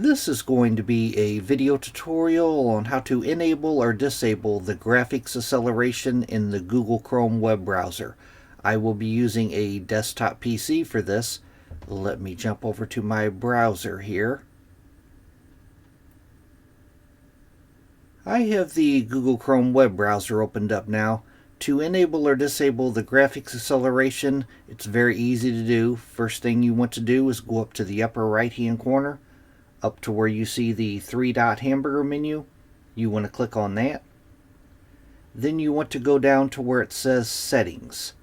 This is going to be a video tutorial on how to enable or disable the graphics acceleration in the Google Chrome web browser. I will be using a desktop PC for this. Let me jump over to my browser here. I have the Google Chrome web browser opened up now. To enable or disable the graphics acceleration, it's very easy to do. First thing you want to do is go up to the upper right hand corner, up to where you see the 3-dot hamburger menu. You want to click on that. Then you want to go down to where it says Settings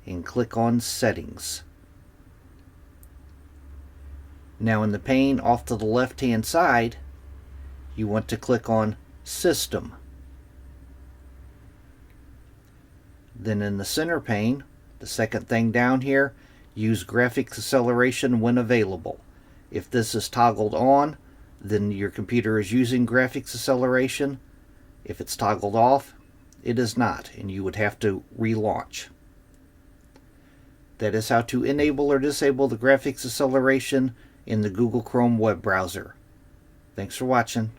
and click on Settings. Now in the pane off to the left hand side, you want to click on System. Then in the center pane, the second thing down here, use graphics acceleration when available. If this is toggled on, then your computer is using graphics acceleration. If it's toggled off, it is not, and you would have to relaunch. That is how to enable or disable the graphics acceleration in the Google Chrome web browser. Thanks for watching.